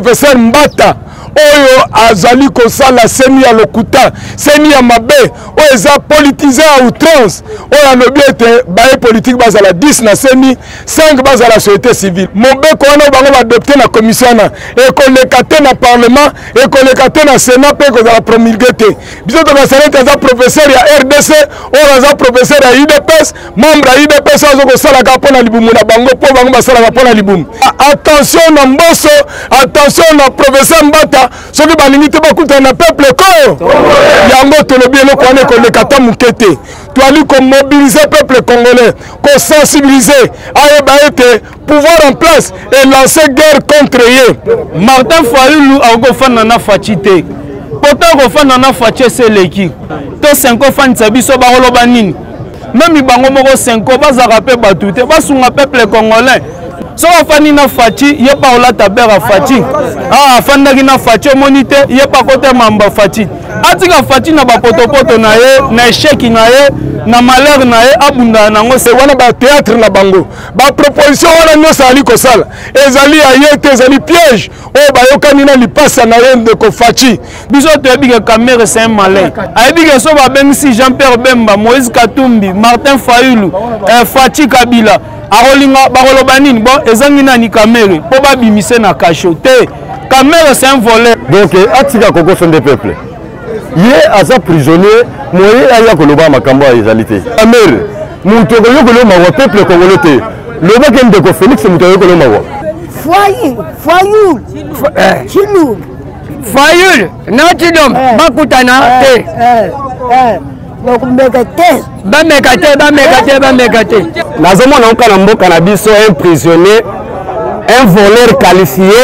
professeur Mbata oyo azali kosala seni ya lokuta seni ya mabe oyo eza politisé à outrance oyo alobi ete baye politique bazala 10 na seni 5 bazala société civile mobeko wana bango badopte na commission na ekoleka te na parlement ekoleka te na sénat mpe ekozala promulgué te biso tokasala ete aza professeur ya RDC oyo aza professeur ya UDPS membre ya UDPS oyo azokosalaka mpo na libumu na bango mpo bango basalaka mpo na libumu attention na Mbosso attention na professeur Mbata soki balingi te bakutana na peuple koyo yango tolobi eloko wana ekoleka ta moke te toali komobiliser peuple congolais kosensibiliser ayeba ete pouvoir en place et lancer guerre contre ye Martin Fayulu akofanda na faci te poto akofanda na faci eseleki to 5 ofandisa biso bakoloba nini memi bango moko 5 bazaka mpe batu te basunga peuple congolais so afandi na faci ye pa olata bera faci afandaki na faci omoni te ye pa kote mamba faci atika faci na bapotopoto na ye na échec na ye na malheur na ye abunda nango se wana ba théâtre na bango ba proposition wana nyonso ali kosala ezali aye te ezali piège oyo bayokani na lipasa na ye ndeko faci biso toyebi ke Camere c'est un malin ayebi ke so babengisi Jean-Pierre Bemba Moïse Katumbi Martin Fayulu Faci Kabila arolinga bakoloba nini bon ezangi nani Camere po babimise na kasho te Camere c'est un voleur donc atika koko son des peuples ye aza prisonnier moye aya koloba makambo ya ezalité Camere mutu okoyokoloba wa peuple congolais te loba ke ndeko Félix mutu okoyokoloba wa Fayulu natidom bakutana te bameka te nazomona oka na mboka na biso un prisonnier un voleur qualifié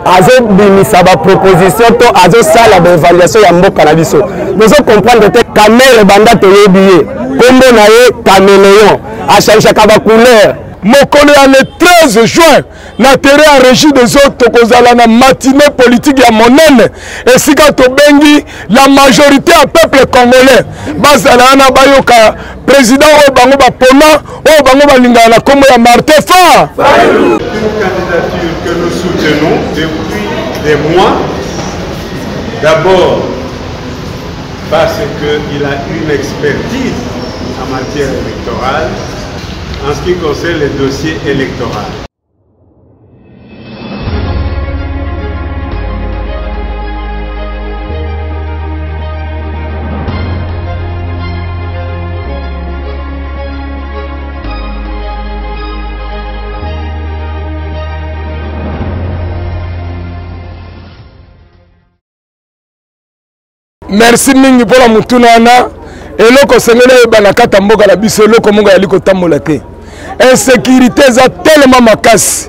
azobimisa baproposition to azosala baévaluation ya mboka na biso bozo comprendre te Camere banda toyebi ye kombo na ye caméléon achangeaka bacouleur mokolo ya le 13 juin na terrain ya régie des autres tokozala na matinée politique ya monene esika tobengi la majorité ya peuple congolais bazala wana bayoka président oyo bango bapona oyo bango balingana na kombo ya Martin Fa. Une candidature que nous soutenons depuis des mois, d'abord parce qu'il a une expertise en matière électorale en ce qui concerne les dossiers électoraux. Merci mingi pour la mutunana eloko sengele banakata mboka na biso eloko mongo ya liko tambola te insécurité za tellement makasi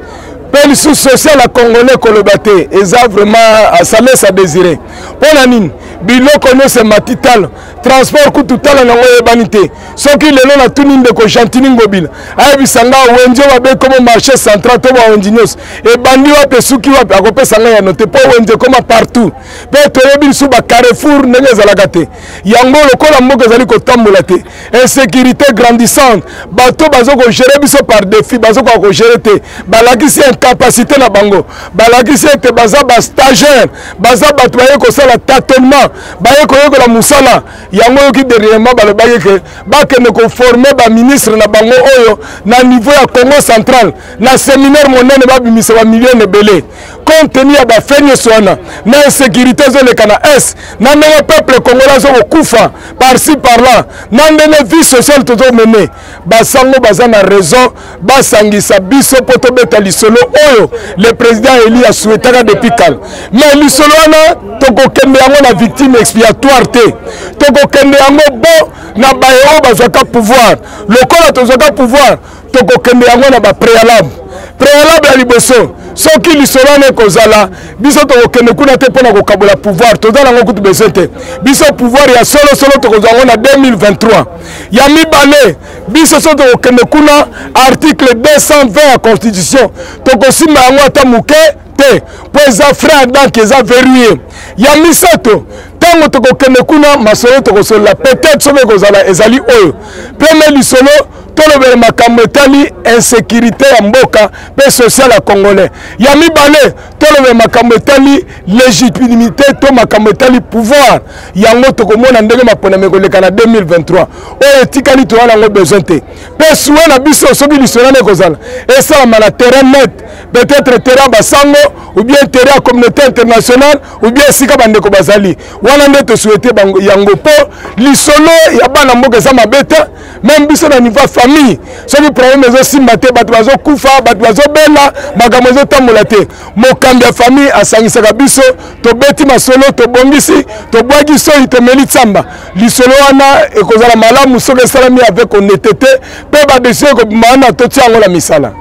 pe sous social à congolais kolobate eza vraiment ça laisse à désirer pona nini biloko no se matital transport kututala na ngoye banité soki lelo na tuni ndeko Chantini Ngobila ayebisanga wenje babe comme marché central to ba wenjinos e bandi wape suki wape akopesa nga ya note po wenje comme partout pe toyebi su ba Carrefour ndenge zalaka te yango lokola mboka zali kotambola te insécurité grandissante bato bazoko gérer biso par défi bazoko ko gérer te balakisi incapacité na bango balakisi te baza ba stagiaire baza bato baye ko sala tâtonnement baye ko yokola musala yango ki dernièrement balobaki ke bakende ko former ba ministre na bango oyo na niveau ya Congo central na séminaire monene babimisa ba millions ebele compte tenu ya ba fenye swana na insécurité zoleka na est na ndenge peuple congolais zo kufa par-ci par-là na ndenge vie sociale tozo mener basango baza na raison basangisa biso poto beta lisolo oyo le président Eli a souhaitaka depuis kala mais lisolo wana tokokende yango na victime expiatoire te tokokende yango bo na bayo bazwaka pouvoir lokola tozwaka pouvoir tokokende yango na ba préalable ya liboso soki lisolo ne kozala biso tokokende kuna te pona kokabola pouvoir tozala ngo kutu besoin te biso pouvoir ya solo tokozwa ngo na 2023 ya mibale biso so tokokende kuna article 220 ya constitution tokosimba yango ata muke te po eza frère donc eza verrouillé ya misato tango tokokende kuna masolo tokosolola peut-être soki ekozala ezali oyo premier lisolo tolobele makambo etali insécurité ya mboka pe social ya congolais ya mibale tolobele makambo etali légitimité to makambo etali pouvoir yango tokomona ndenge mapona mekoleka na 2023 oyo etikali towana yango besoin te pe suwe na biso soki lisonane ekozala esalama na terrain net peut-être terrain basango ou bien terrain ya communauté internationale ou bien esika bandeko bazali wana nde tosuete yango po lisolo ya bana mboka eza mabe te même biso na niveau famille soki problème ezosimba te bato bazokufa bato bazobela makambo ezotambola te mokambi ya famille asangisaka biso tobeti masolo tobongisi tobwaki soi tomeli ntsamba lisolo wana ekozala malamu soki esalami avec honnêteté mpe badesio ekobima wana totia yango na misala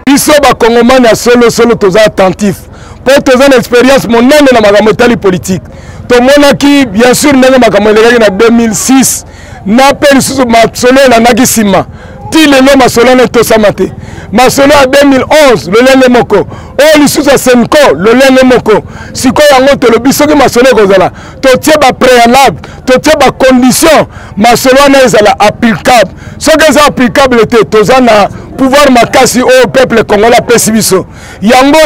biso bakongomani ya solo toza attentif mpo toza na expérience monene na makambo etali politique tomonaki bien sûr ndenge makambo elekaki na 2006 na pe lisusu masolo elandaki nsima ti lelo masolo wana etosama te masolo ya 2011 lolenge moko oyo lisusu ya senco lolenge moko sikoyo yango tolobi soki masolo ekozala totie bapréalable totie bacondition masolo wana ezala applicable soki eza applicable te toza na pouvoir makasi oyo peuple congolais apesi biso yango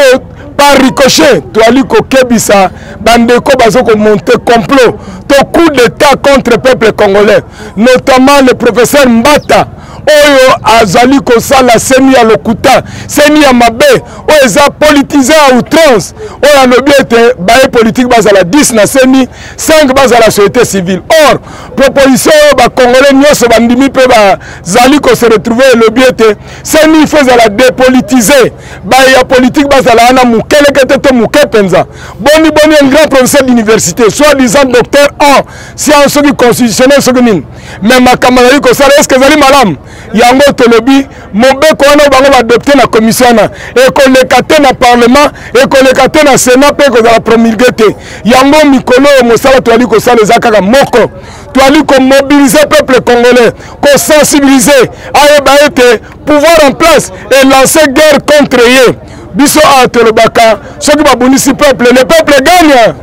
par ricochet toali kokebisa bandeko bazo komonte complot to coup d'état contre peuple congolais notamment le professeur Mbata oyo azali kosala seni ya lokuta seni ya mabe oyo eza politisé à outrance oyo alobi ete baye politique bazala 10 na seni 5 bazala société civile or proposition oyo bakongolais nyonso bandimi mpe bazali kose retrouver elobi ete seni ifo ezala dépolitisé baye ya politique bazala wana mukeleke te to muke mpenza boni un grand professeur d'université soit disant docteur en science soki constitutionnel soki nini mais makambo azali kosala est ce que ezali malamu yango tolobi mobeko wana bango badopte na commission wana ekoleka te na parlement ekoleka te na sénat mpe ekozala promulgué te yango mikolo oyo mosala toali kosala eza kaka moko toali komobiliser peuple congolais kosensibiliser ayeba ete pouvoir en place et lancer guerre contre ye biso a tolobaka soki babunisi peuple le peuple gagne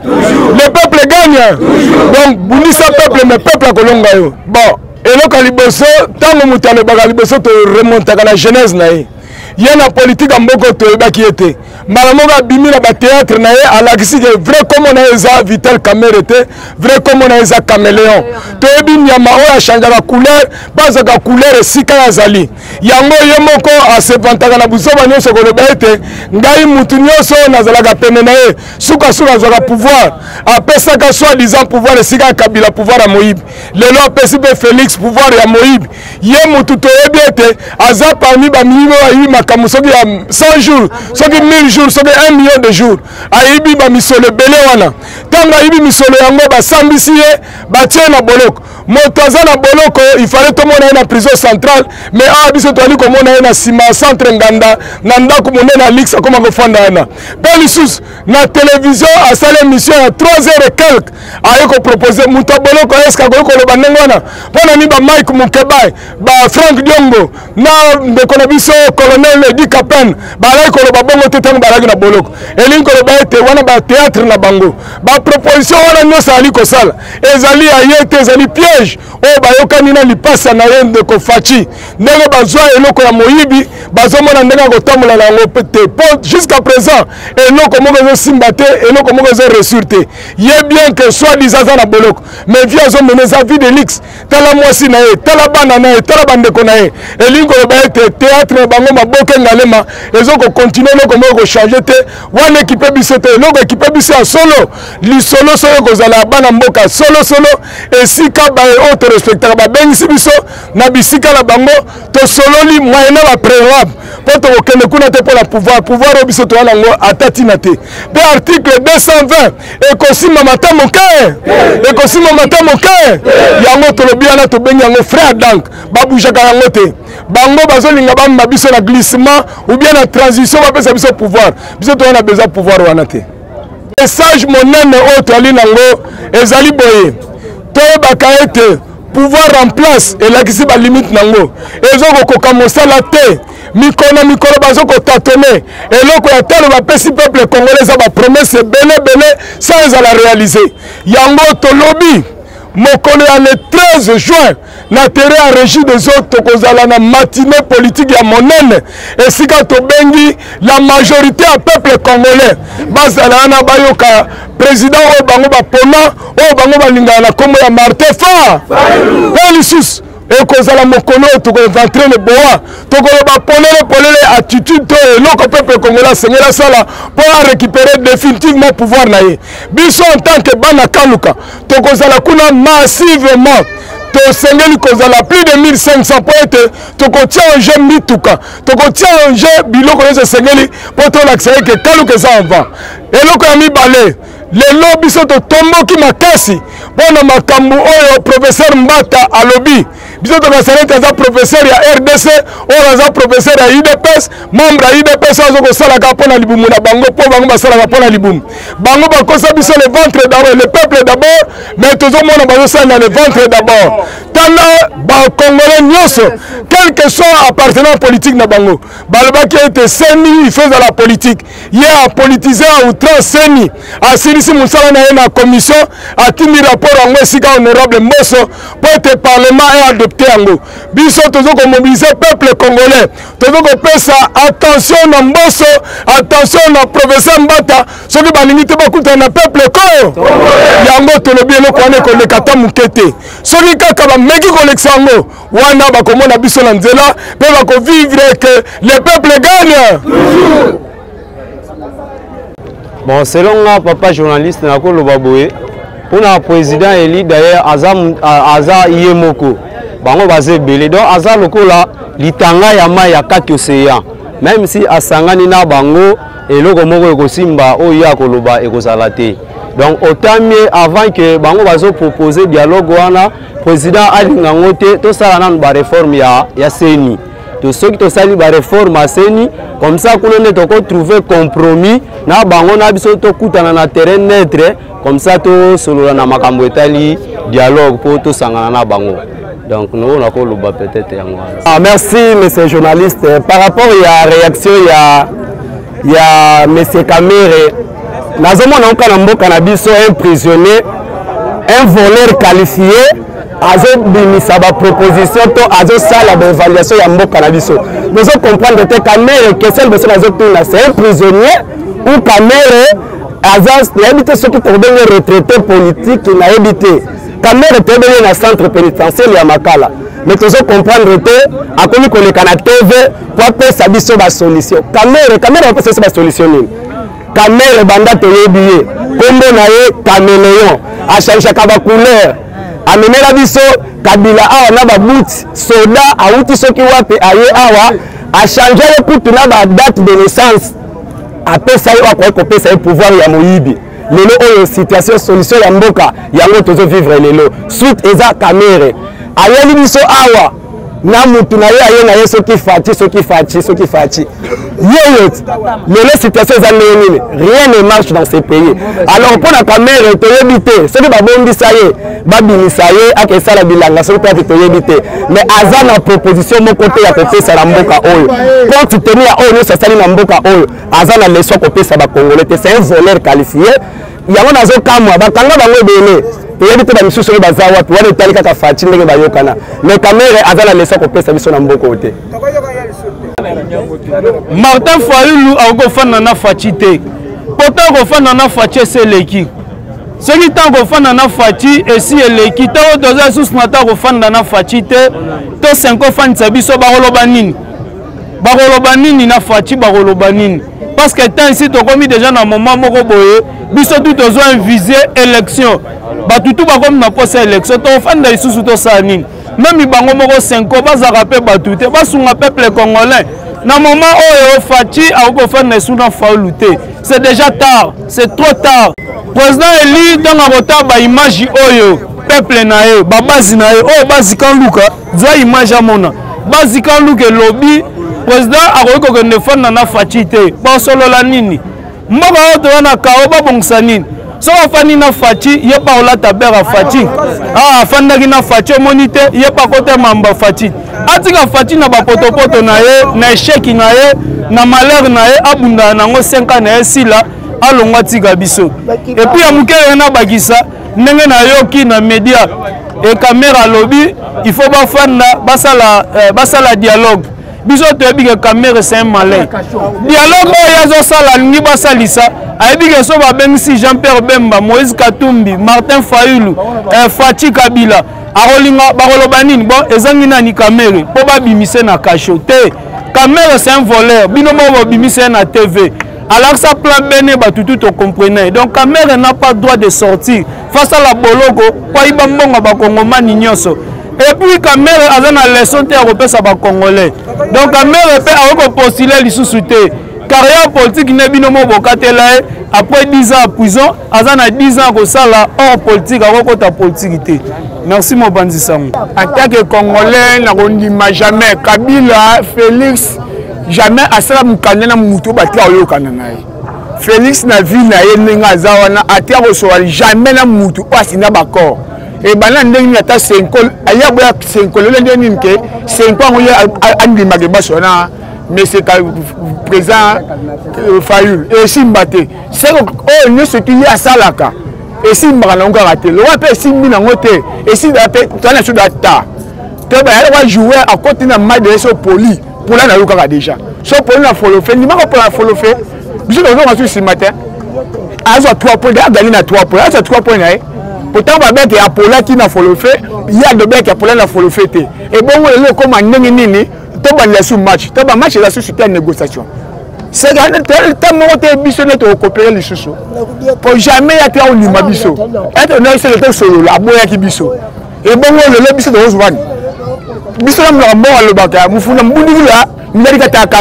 le peuple gagne donc bunisa peuple mais peuple akolonga yo bon eloko liboso ntango moto alobaka liboso toremontaka na genèse na ye ye na politike ya mboka toyebaki ye te mbala moko abimi na batéâtre na ye alakisi ke vrai komo na ye eza Vital Kamerhe te vrai komo na ye eza Caméléon toyebi nyama oyo achangeaka couleur bazaka couleur esika azali yango ye moko asepantaka na buzoba nyonso koloba ete ngai mutu nyonso oyo nazalaka pene na ye sukasuka azwaka pouvoir apesaka soi-disant pouvoir esika ya Kabila pouvoir ya Moïbi lelo apesi mpe Félix pouvoir ya Moïbi ye mutu toyebi ete aza parmi bamilimo ayibi makambo soki ya 100 jours soki 1000 jours soki 1 million de jours ayibi bamisolo ebele wana ntango ayibi misolo yango basambisi ye batie na boloko moto aza na boloko ifale tomona ye na prison centrale mais awa biso toali komona ye na nsima ya centre nganda na ndako monene ya lix akoma kofanda wana mpe lisusu na télévision asala émission ya 3 heures et quelque aye kopropose moto ya boloko eske akoki koloba ndenge wana mpona ni bamike mokebai bafrank diongo na ndeko na biso colonel Edi Kapen balaki koloba bongo te ntango balaki na boloko elingi koloba ete wana batéâtre na bango baproposition wana nyonso ali kosala ezali aye te ezali piège oyo bayokani na lipasa na ye ndeko Faci ndenge bazwa eloko ya moyibi bazomona ndenge akotambola na yango te po jusqu'à présent eloko moko ezosimba te eloko moko ezoreusir te ye bien que soi-disant aza na boloko mais vie azomene eza vie de luxe tala mwasi na ye tala bana na ye tala bandeko na ye elingi koloba ete théâtre na bango maboke ngalema ezokokontinue eloko moko kochange te wana ekipe biso te eloko ekipe biso ya solo lisolo soyo ekozala ya bana mboka solosolo esika baye oyo torespectaka babengisi biso na bisika na bango tosololi moyena bapréalable mpo tokokende kuna te mpo na pouvoir oyo biso toya nango ata ntina te mpe article 220 ekosima mata moke ekosima mata moke yango tolobi wana tobengi yango frère dank babujaka yango te bango bazolinga bamba biso na glissement ou bien na transition bapesa biso pouvoir biso toya na besoin pouvoir wana te message monene oyo toali nango ezali boye toyebaka ete pouvoir en place elakisi balimite nango ezokokoka mosala te mikolo bazokotatone eloko ya talo bapesi peuple congolais eza bapromese ebele sans ezala réalise yango tolobi mokolo ya le 13 juin na terrain ya régie des eaux tokozala na matinée politique ya monene esika tobengi la majorité ya peuple congolais bazala wana bayoka président oyo bango bapona oyo bango balingana na kombo ya Martin Fayulu lisusu ekozala mokolo tokoventre le boa tokoloba polele attitude to eloko peuple congolais asengeli asala pour récupérer définitivement pouvoir na ye biso en tant que bana kaluka tokozala kuna massivement tosengeli kozala plus de 1500 po ete tokotia en jeu mituka tokotia en jeu biloko nyonso esengeli mpo tolakisa ye ke kaluka eza avant eloko ya mibale lelo biso totomboki makasi mpona makambo oyo professeur Mbata alobi biso tokasana te aza professeur ya RDC oyo aza professeur ya UDPS membre ya UDPS azo kosalaka mpona libumu na bango mpo bango basalaka mpona libumu bango bakosa biso le ventre d'abord le peuple d'abord mais tozomona bazosala na le ventre d'abord tala bacongolais nyonso quel que soit appartenant politique na bango balobaki ete seni il faisait la politique ye apolitisé à outrance seni asilisi mosala na ye na commission atindi rapport yango esika honorable Mboso po ete parlement e adopté yango biso tozokomobilize peuple congolais tozokopesa attention na Mboso attention na professeur Mbata soki balingi te bakutana na peuple koyo yango tolobi eloko wana ekoleka ta moke te soki kaka bameki kolekisa yango wana bakomona biso na nzela mpe bakovivre que le peuple gagne. Bon, selon moi, papa journaliste, Nakolo Baboé, pour le président élu d'ailleurs, Aza Yemoko, Bango Bazé Belé, donc Aza Lokola, Litanga Yama Yakaki Océan, même si Asangani na Bango, et Logomoko Ekosimba, Oya Koloba Ekosalate. Donc autant mieux avant que Bango Bazo proposer dialogue wana, président Alingangote, tout ça là na réforme ya Seni. Tous ceux qui ont sali la réforme à Seni, comme ça qu'on a trouvé compromis, na bango na biso to kutana na terrain neutre, comme ça to solo na makambo etali dialogue pour to sangana na bango. Donc nous on a koloba peut-être yango. Ah merci monsieur journaliste. Par rapport à la réaction il y a monsieur Kamere, nazomona okana mboka na biso un prisonnier, un voleur qualifié. Azo bimisa ba proposition to azo sala ba évaluation ya mboka na biso. Nous comprendre que Kamere que celle de cela c'est un prisonnier ou Kamere azas habité ce qui pour devenir retraité politique qui n'a habité. Kamere peut devenir dans centre pénitentiaire ya Makala. Mais nous comprendre que a connu que le Canada TV pour faire sa biso ba solution. Kamere va passer sa solution. Kamere banda to yebiye. Kombo na ye caméléon a changé kaba couleur. Amenela biso Kabila awa na ba bout soda auti soki wapi aye awa a changé le coup na ba date de naissance apesa yo akwa kopesa le pouvoir ya moyibi lelo oyo situation solution ya mboka yango tozo vivre lelo suite eza Kamere ayeli biso awa na mutu na ye aye na ye soki fachi Yo, les situations rien ne marche dans ces pays. Alors pour la caméra, tu es évité. Ce qui va bon dire ça y est, babini ça y est, à que ça la bilanga, ce qui tu es évité. Mais Azan a proposition mon côté à côté ça la mboka oyo. Quand tu tenais à oyo, ça sali na mboka oyo. Azan a leçon côté ça va congolais. C'est un voleur qualifié. Il y a un azo kamwa, bakanga bango bele. Tu es évité ba misusu le bazawa, tu vas le tali kaka fati ndenge bayokana. Mais caméra Azan a leçon côté ça biso na mboka côté. Martin Fayulu a gofana na fachi te. Pourtant gofana na fachi c'est l'équipe. Celui tant gofana na fachi et si l'équipe to doza sous mata gofana na fachi te. To 5 fan sabiso baroloba nini. Baroloba nini na fachi baroloba nini. Parce que tant ici to komi déjà na moment moko boye, biso tout ozo viser élection. Ba tutu ba comme na poste élection to fanda isusu to sa nini. Même bango moko 5 baza rapé batute basunga peuple congolais na moment oyo fachi ako fa na suna Fayulu te c'est déjà tard c'est trop tard président eli dans la ba image oyo peuple na ye ba base na ye o base kan luka za image amona base kan luka lobby président ako ko ne fa na fachi te ba solo la nini mboka oto wana kao ba bongsa nini so afani na fachi ye pa ola tabera fachi afanda ki na fachi monite ye pa kote mamba fachi atika fachi na ba potopoto na ye na échec na ye na malheur na ye abunda nango 5 ans na ye sila alongwa tika biso et puis amukele na bagisa ndenge nayoki na média et caméra lobby il faut bafanda basala dialogue biso toyebi que caméra c'est un malin dialogue oyo azosala lingi basalisa ayebi ke so babengisi Jean-Pierre Bemba, Moïse Katumbi, Martin Fayulu, Fachi Kabila arolinga bakoloba nini bon ezangi nani caméra po babimise na kasho te caméra c'est un voleur bino mo babimise na TV. Alors ça plan bene batutu to comprenez. Donc caméra n'a pas droit de sortir face à la boloko kwa ibambonga ba kongomani nyonso. Et puis caméra azana leçon te repesa ba congolais. Donc caméra peut avoir postuler lisusu te. Carrière politique ne bino mo bokatela après 10 ans en prison, azana 10 ans ko sala hors politique ako ta politique te. Merci mon bandi Samu. En tant que congolais na kondima jamais Kabila Félix jamais asala mukanda na mutu batia oyokana naye. Félix na vie na ye ninga zawana atia ko so jamais na mutu asina bakor. Et bana ndenge ata 5 aya boya 5 le ndenge ninke 5 ans oya andi mageba sona mais c'est président Fayul et Simbate. C'est oh ne ce qui y a salaka. Et Simba na ngara te. Le wape Simbi na ngote et si dape tana sur data. Te ba ya jouer à côté na match de so poli. Pour là, on a déjà. Sauf pour nous, il faut le faire. Nous pour la follow fait. Nous avons ce matin. À 3 points, gagné à 3 points. À 3 points, pourtant, on va mettre à Paula qui n'a follow fait. Il y a de mecs à Paula n'a follow fait. Et bon, on est comme un nini. Tu vas laisser match. Tu vas match et la société en négociation. C'est que tu as monté bisonnet au coopérer les sous. Pour jamais être au Nima biso. Être non, c'est le temps solo. La boya qui biso. Et bon, le biso de Rosvan. Bisona mbo wa lobaka mufuna mbundula ndali kataka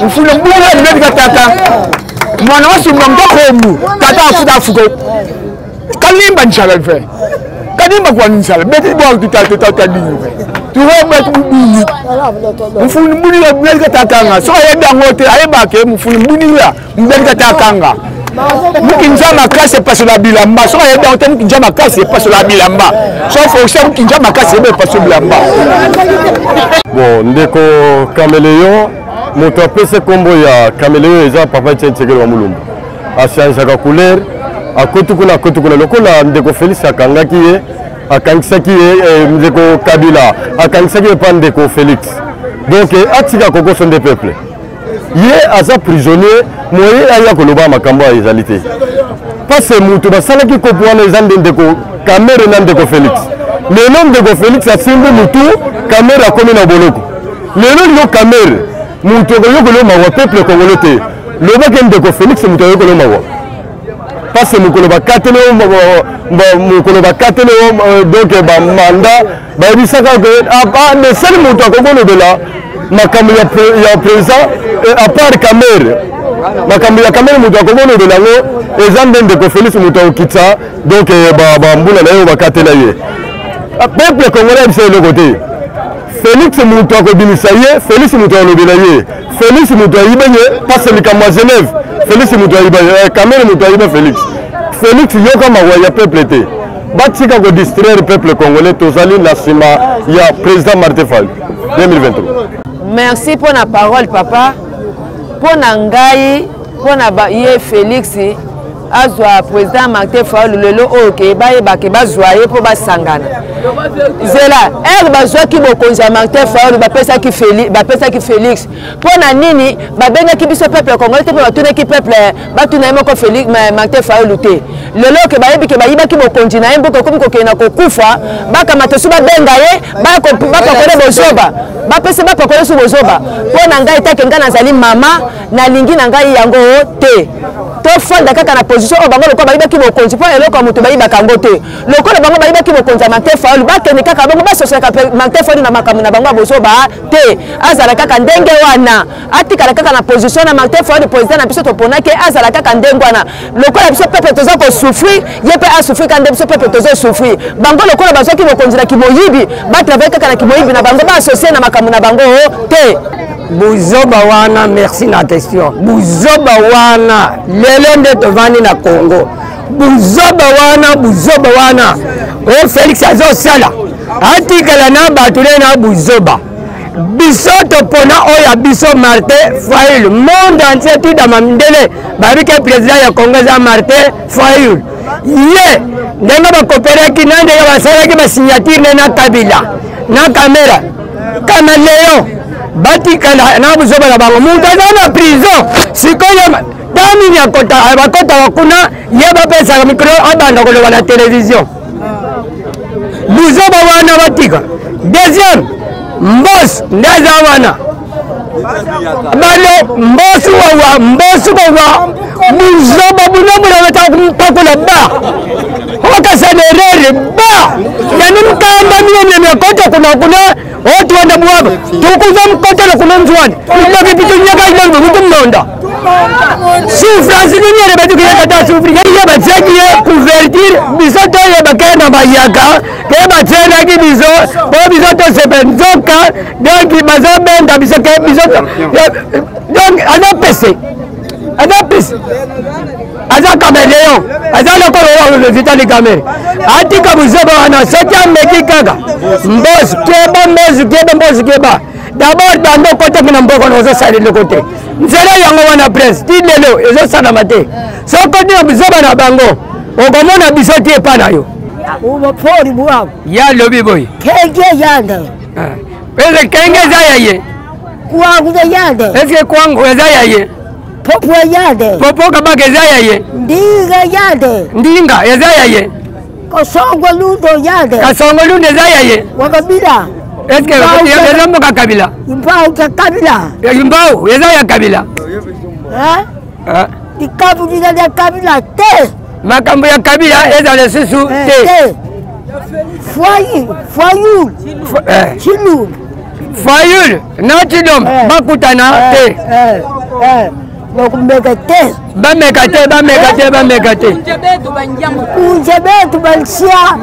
mufuna mbundula ndali kataka mwana wasu mngoko mu tata afuta fuko kalimba nchala fe kalimba kwa nchala beti bo tutata dinyo fe tuwe betu mufuna mbundula ndali kataka so yeda ngote ayebake mufuna mbundula ndali kataka Mukinjama classe pas sur la bilamba. So y a dans thème Kinjama classe pas sur la bilamba. Sauf au sein Kinjama classe pas sur la bilamba. Bon, ndeko Caméléon, mon tapé c'est combo ya Caméléon eza papa tchéncheke wa mulumba. A change la couleur, a kotukuna lokola ndeko Félix akangaki ye, akangsaki ye ndeko Kabila, akangsaki pa ndeko Félix. Donc atika koko son des peuples. Yé aza prisonnier moye aya koloba makambo ya ezalité parce que mutu basalaki kopwana ezande ndeko Caméra na ndeko Félix lelo ndeko Félix asimbi mutu Caméra akomi na boloko lelo yo Caméra mutu oyokolo mawa peuple congolais te lobaki ndeko Félix mutu oyokolo mawa parce que mukolo bakatele donc ba mandat ba bisaka que à de seul mutu akokono de la makambo ya président à part Caméra makambo ya Caméra mutu akokono de lango ezande ndeko Félix mutu okitsa donc ba mbula na yo bakatela ye peuple congolais c'est le côté Félix mutu akobimisa ye Félix mutu alobela ye Félix mutu ayibenye parce que likambo ya Genève Félix mutu ayiba Caméra mutu ayiba Félix yoka mawa ya peuple te batika ko distraire peuple congolais tozali na sima ya président Martin Fayulu 2023. Merci pour la parole papa. Pour Nangai, pour na ye Félix azwa président Martin Fayulu lelo oke ba zoyer pour ba sangana. Zela bazwa ki bokonza Martin Fayulu bapesa ki Félix. Pour na nini babenga ki biso peuple congolais te ba tuna ki peuple ba tuna moko Félix Martin Fayulu te. Lelo ke bayebi ke bayiba ki bokonzi na mboka komi kokena kokufa baka matesu babenga ye baka kole bozoba bapesa baka kole su bozoba. Pour na ngai ta kenga nazali mama na lingi na ngai yango te. To fonda kaka na position o bango lokwa bayiba ki bokonzi po eloko mutu bayiba kango te. Lokwa bango bayiba ki bokonza Martin Fayulu bakene kaka bango basoseka Martin Fayulu na makambo na bango bozoba te. Azala kaka ndenge wana atikala kaka na position na Martin Fayulu président na biso to ponake azala kaka ndenge wana. Lokwa biso peuple toza ko souffrir yepe a souffrir quand biso peuple toza souffrir. Bango lokwa bazo ki bokonzi na kimoyibi ba travailler kaka na kimoyibi na bango ba associer na makambo na bango te. Buzoba wana merci na question. Buzoba wana lelo nde tovandi na Congo. Buzoba wana o Félix azo sala atikala na batule na buzoba biso pona oya biso Martin Fayulu monde entier tout dans Mamindele babi ke président ya Congo za Martin Fayulu ye ndenge bakoperaki na ndenge basalaki basignature na Kabila na Kamera Kameleon batikala na buzoba na bango muntu aza na prison sikoyo dami ya kota bakota wakuna ye bapesaka mikro abanda koloba na télévision buzoba wana batika deuxième Mbos ndaza wana balo mbosu wa buzoba bunamula watakumpakula ba wakasanerere ba yani mkamba mwenye mekota kuna watu wanda buwaba tukuza mkota na kuna mzwani mloki pitu nyaka ilangu mkumonda souffrance lumiere batu kaya kata souffri yani ya batsaki ya couverture bisoto ya bakena bayaka kaya batsena ki bisoto sepenzoka donc bazobenda bisoto donc anapese aza Kameleon aza lokolo le vitali kamera atika buzoba wana sotia meki kaka mbosi keba d'abord bando côté na mboko na sala le côté nzela yango wana presse ti lelo ezo sana mate so côté na buzoba na bango okomona bisoti epana yo ubo pori buwa ya lobi boy kenge yanda pele kenge zayaye kwangu yande eske kwangu zayaye popo yande popo kabake zayaye ndinga yande ndinga zayaye kasongo lundo yande zayaye wakabila eske yazambo ka Kabila imbao ka Kabila imbao yazaya Kabila ikabu dina ya Kabila te makambo ya Kabila ezale susu te foyul chilu foyul na chidom bakutana te bamekate unjebetu balisia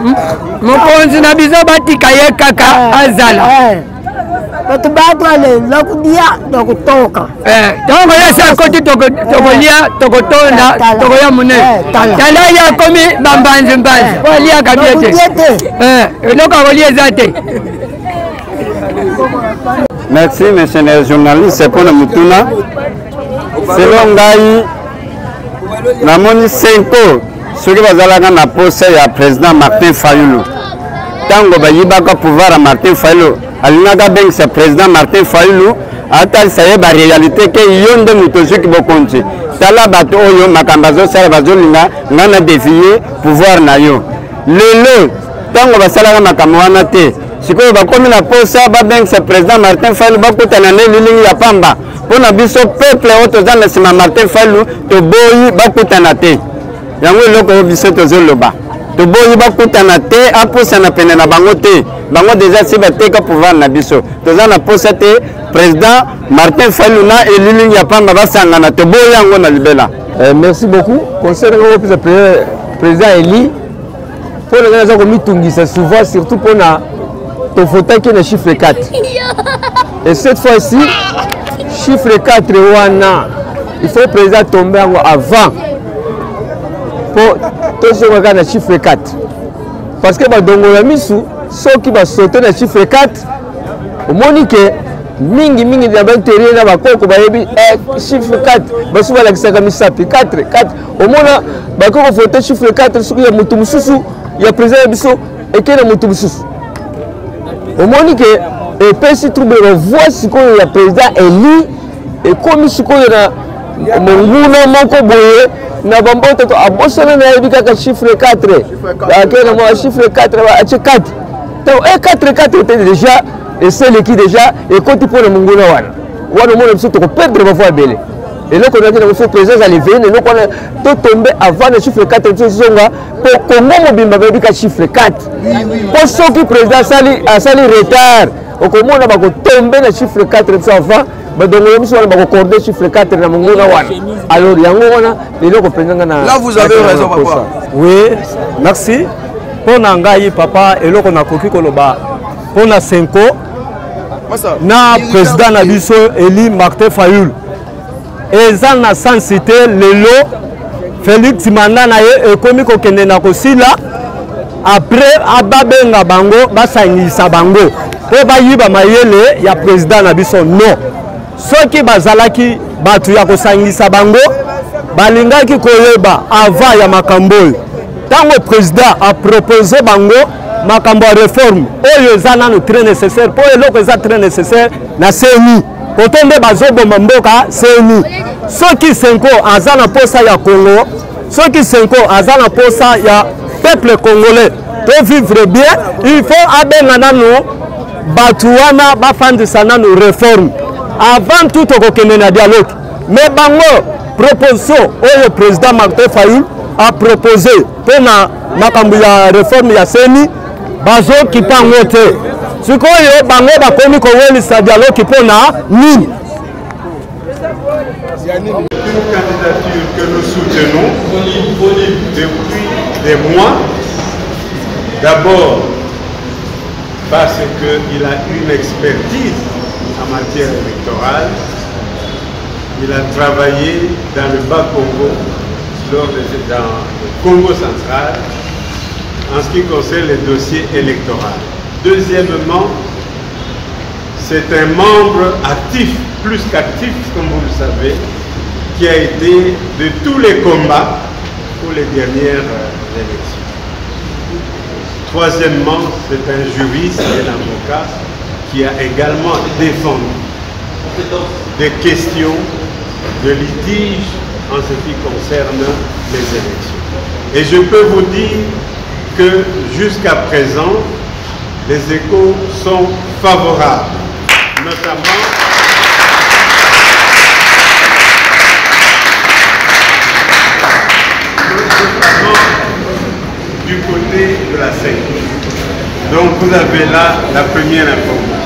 mokonzi na bizo batika ye kaka azala batu batwale lokudia lokutoka tongo yasa koti tokolia tokotonda tokoya munene tala ya komi bambanzi walia kabiete loka walia zate. Merci monsieur les journalistes pour le mutuna. Selon Ngai, namoni 5 ans, ceux qui vont na poste ya président Martin Fayulu. Tango bayibaka pouvoir à Martin Fayulu, alinaga ben c'est président Martin Fayulu, atal saye ba réalité que yonde mutosu ki bokonzi. Tala bato oyo makambazo sala bazolinga ngana défier pouvoir na yo. Lelo tango basala makambo wana te. Sikoyo bakomi na poste ba ben c'est président Martin Fayulu bakutana ne lilingi ya pamba. Pour na biso peuple otoza na sima Martin Fayulu to boyi bakutana te yango loko biso tozoloba to boyi bakutana te aposa na pene na bango te bango déjà si bateka pouvoir na biso toza na posa te président Martin Fayulu na elili ya pamba basangana to boyi yango na libela. Merci beaucoup conseil le président Eli pour les gens qui mitungisa souvent surtout pour na to fauteuil qui est chiffre 4 et cette fois-ci chiffre 4 wana il faut président tomber avant pour tout ce qu'on a chiffre 4 parce que badongo ya misu ceux qui va sauter na chiffre 4 au monique mingi na batterie na bakoko bayebi chiffre 4 basu bala kisaka misapi 4 au mona bakoko faut chiffre 4 suku ya mutu mususu ya président biso ekena mutu mususu au monique et pesi trouble voix sikoyo ya président Eli et comme sikoyo na monguna moko boye na bamboto to abosana na yebika ka chiffre 4 akena mo chiffre 4 ba ache 4 to 4 était déjà et c'est qui déjà et quand pour le monguna wana mo biso to ko perdre ba fois belé et là qu'on a dit na faut présence à lever et là qu'on a tomber avant le chiffre 4 zonga pour Congo mobimba yebika chiffre 4 pour ceux qui président sali retard au comment on va tomber le chiffre 4 de enfants mais donc on va accorder chiffre 4 na mongona wana alors yango wana lelo ko pendanga na là vous avez raison papa oui merci pour ngai papa eloko na koki koloba pour na 5 ans na président na biso Eli Martin Fayulu eza na sensité lelo Félix Manda na ye ekomi ko kende na kosila après ababenga bango basangisa bango po bayiba mayele ya président na biso non soki bazalaki batu ya kosangisa bango balingaki koyeba avant ya makambo tango président a proposé bango makambo ya réforme oyo eza nano très nécessaire po eloko eza très nécessaire na CENI otonde bazoboma mboka CENI soki Senko aza na posa ya Congo soki Senko aza na posa ya peuple congolais to vivre bien il faut abenga nanu batu wana bafandisa nanu réforme avant tout okokende na dialogue mais bango proposition oyo président Martin Fayulu a proposé pona makambo ya réforme ya CENI bazo kipango te sikoyo bango bakomi kowelisa dialogue pona nini. Une candidature que nous soutenons depuis des mois. D'abord parce qu'il a une expertise en matière électorale. Il a travaillé dans le Bas-Congo, dans le Congo central, en ce qui concerne les dossiers électoraux. Deuxièmement, c'est un membre actif, plus qu'actif, comme vous le savez, qui a été de tous les combats pour les dernières élections. Troisièmement, c'est un juriste et un avocat qui a également défendu des questions de litige en ce qui concerne les élections. Et je peux vous dire que jusqu'à présent, les échos sont favorables, notamment du côté de la CENI. Donc vous avez là la première information.